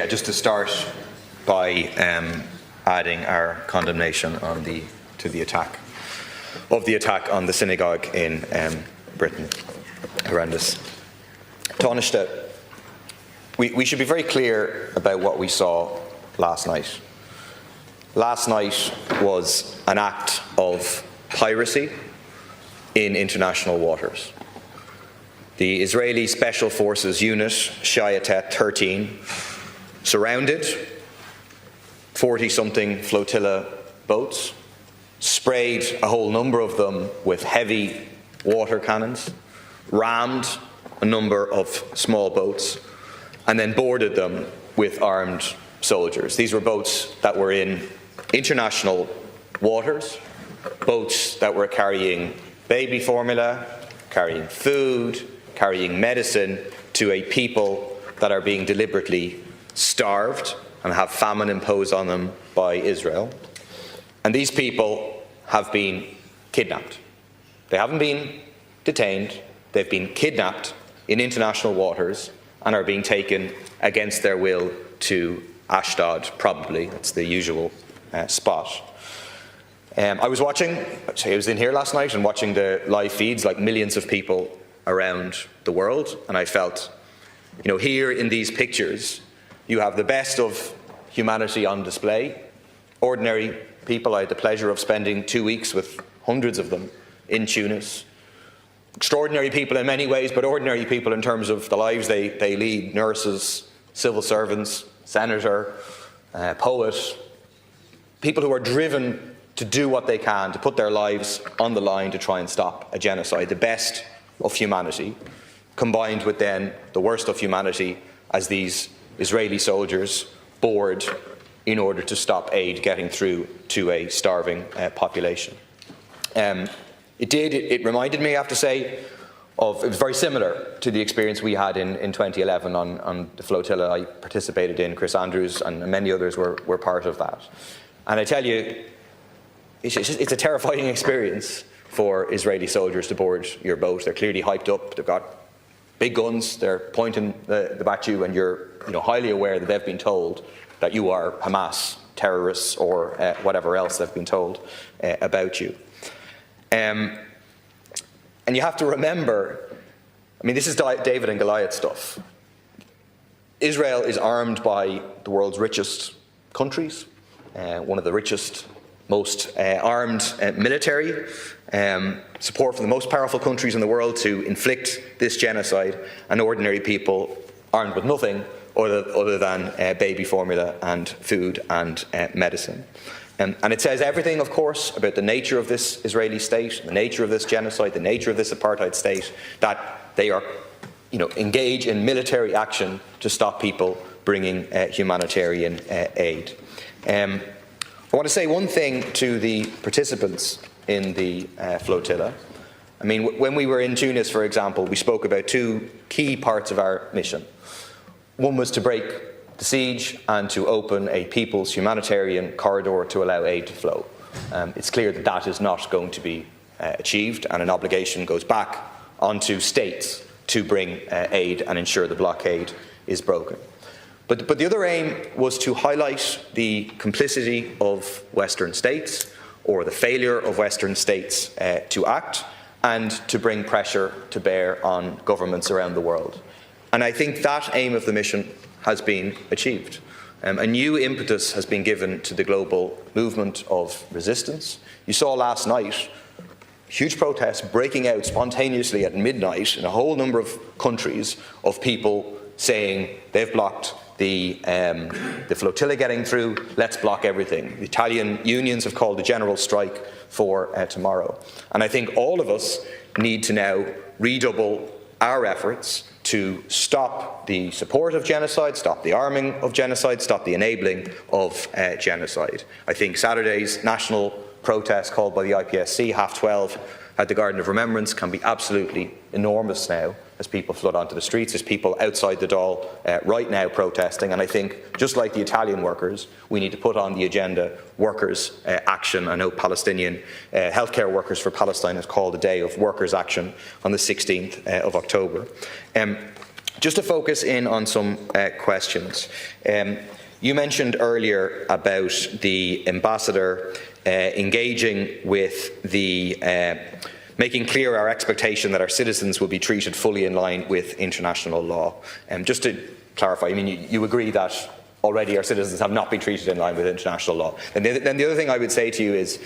Just to start by adding our condemnation to the attack on the synagogue in Britain. Horrendous. Taoiseach, we should be very clear about what we saw last night. Last night was an act of piracy in international waters. The Israeli Special Forces unit, Shayatet 13, surrounded 40-something flotilla boats, sprayed a whole number of them with heavy water cannons, rammed a number of small boats, and then boarded them with armed soldiers. These were boats that were in international waters, boats that were carrying baby formula, carrying food, carrying medicine to a people that are being deliberately starved and have famine imposed on them by Israel. And these people have been kidnapped. They haven't been detained, they've been kidnapped in international waters and are being taken against their will to Ashdod, probably. That's the usual spot. I was in here last night and watching the live feeds like millions of people around the world, and I felt, here in these pictures, you have the best of humanity on display. Ordinary people. I had the pleasure of spending 2 weeks with hundreds of them in Tunis. Extraordinary people in many ways, but ordinary people in terms of the lives they lead. Nurses, civil servants, senator, poet. People who are driven to do what they can, to put their lives on the line to try and stop a genocide. The best of humanity, combined with then the worst of humanity as these Israeli soldiers board in order to stop aid getting through to a starving population. It reminded me, I have to say, it was very similar to the experience we had in 2011 on the flotilla I participated in. Chris Andrews and many others were part of that. And I tell you, it's a terrifying experience for Israeli soldiers to board your boat. They're clearly hyped up, they've got big guns, they're pointing them at you, and you're highly aware that they've been told that you are Hamas terrorists or whatever else they've been told about you. And you have to remember, this is David and Goliath stuff. Israel is armed by the world's richest countries, one of the richest, most armed military, support from the most powerful countries in the world to inflict this genocide, and ordinary people armed with nothing other than baby formula and food and medicine. And it says everything, of course, about the nature of this Israeli state, the nature of this genocide, the nature of this apartheid state, that they are, engage in military action to stop people bringing humanitarian aid. I want to say one thing to the participants in the flotilla. When we were in Tunis, for example, we spoke about two key parts of our mission. One was to break the siege and to open a people's humanitarian corridor to allow aid to flow. It's clear that that is not going to be achieved, and an obligation goes back onto states to bring aid and ensure the blockade is broken. But the other aim was to highlight the complicity of Western states, or the failure of Western states to act, and to bring pressure to bear on governments around the world. And I think that aim of the mission has been achieved. A new impetus has been given to the global movement of resistance. You saw last night huge protests breaking out spontaneously at midnight in a whole number of countries of people saying they've blocked the flotilla getting through, let's block everything. The Italian unions have called a general strike for tomorrow. And I think all of us need to now redouble our efforts to stop the support of genocide, stop the arming of genocide, stop the enabling of genocide. I think Saturday's national protest called by the IPSC, 12:30, at the Garden of Remembrance can be absolutely enormous now as people flood onto the streets. There's people outside the Dáil right now protesting, and I think, just like the Italian workers, we need to put on the agenda workers' action. I know Palestinian healthcare workers for Palestine has called a day of workers' action on the 16th of October. Just to focus in on some questions. You mentioned earlier about the ambassador engaging with the making clear our expectation that our citizens will be treated fully in line with international law. Just to clarify, I mean, you agree that already our citizens have not been treated in line with international law. And then the other thing I would say to you is,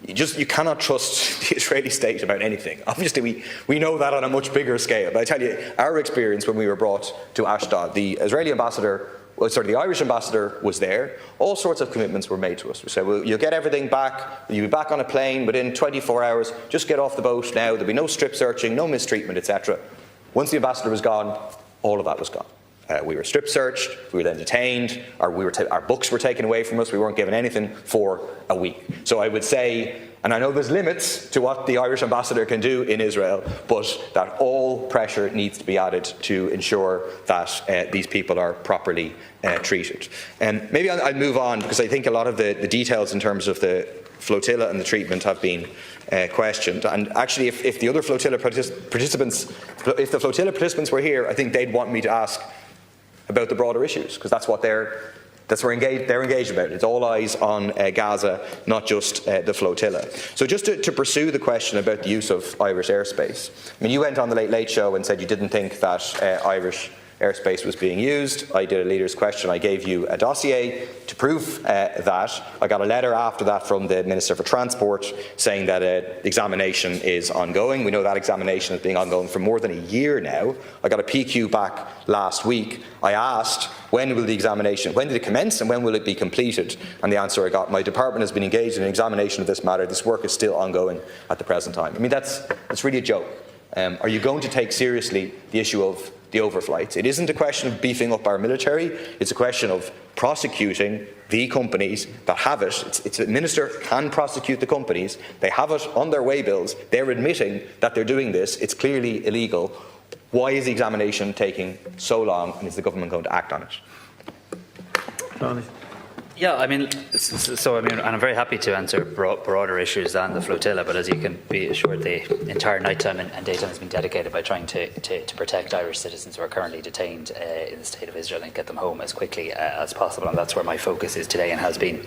you cannot trust the Israeli state about anything. Obviously, we know that on a much bigger scale. But I tell you, our experience when we were brought to Ashdod, the Irish ambassador was there. All sorts of commitments were made to us. We said, well, you'll get everything back. You'll be back on a plane within 24 hours. Just get off the boat now. There'll be no strip searching, no mistreatment, etc. Once the ambassador was gone, all of that was gone. We were strip searched. We were then detained. Our books were taken away from us. We weren't given anything for a week. So I would say, and I know there's limits to what the Irish ambassador can do in Israel, but that all pressure needs to be added to ensure that these people are properly treated. And maybe I'll move on, because I think a lot of the details in terms of the flotilla and the treatment have been questioned. And actually, if the other flotilla participants, if the flotilla participants were here, I think they'd want me to ask about the broader issues, because that's what they're engaged about. It's all eyes on Gaza, not just the flotilla. So just to pursue the question about the use of Irish airspace, I mean, you went on the Late Late Show and said you didn't think that Irish airspace was being used. I did a leader's question. I gave you a dossier to prove that. I got a letter after that from the Minister for Transport saying that examination is ongoing. We know that examination has been ongoing for more than a year now. I got a PQ back last week. I asked, when will the examination, when did it commence and when will it be completed? And the answer I got, my department has been engaged in an examination of this matter. This work is still ongoing at the present time. I mean, that's really a joke. Are you going to take seriously the issue of the overflights? It isn't a question of beefing up our military. It's a question of prosecuting the companies that have it. It's a minister can prosecute the companies. They have it on their waybills. They're admitting that they're doing this. It's clearly illegal. Why is the examination taking so long, and is the government going to act on it? Johnny. Yeah, I mean, and I'm very happy to answer broader issues than the flotilla, but as you can be assured, the entire nighttime and daytime has been dedicated by trying to protect Irish citizens who are currently detained in the state of Israel and get them home as quickly as possible, and that's where my focus is today and has been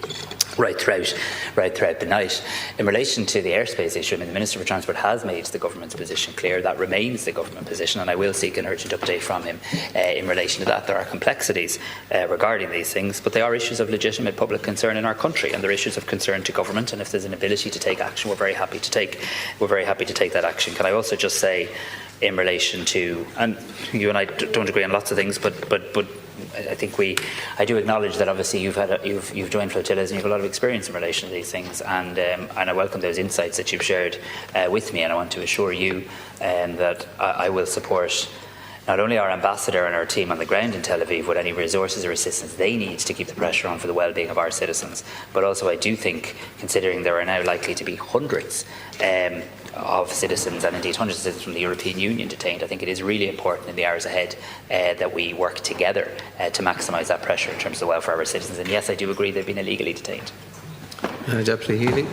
right throughout the night. In relation to the airspace issue, I mean, the Minister for Transport has made the government's position clear. That remains the government position, and I will seek an urgent update from him in relation to that. There are complexities regarding these things, but they are issues of legitimate public concern in our country, and they're issues of concern to government. And if there's an ability to take action, we're very happy to take that action. Can I also just say, in relation to, and you and I don't agree on lots of things, but I think I do acknowledge that obviously you've joined flotillas and you have a lot of experience in relation to these things, and I welcome those insights that you've shared with me, and I want to assure you that I will support not only our ambassador and our team on the ground in Tel Aviv with any resources or assistance they need to keep the pressure on for the well-being of our citizens, but also I do think, considering there are now likely to be hundreds of citizens and indeed hundreds of citizens from the European Union detained, I think it is really important in the hours ahead that we work together to maximise that pressure in terms of the welfare of our citizens. And yes, I do agree they've been illegally detained. Deputy Healy.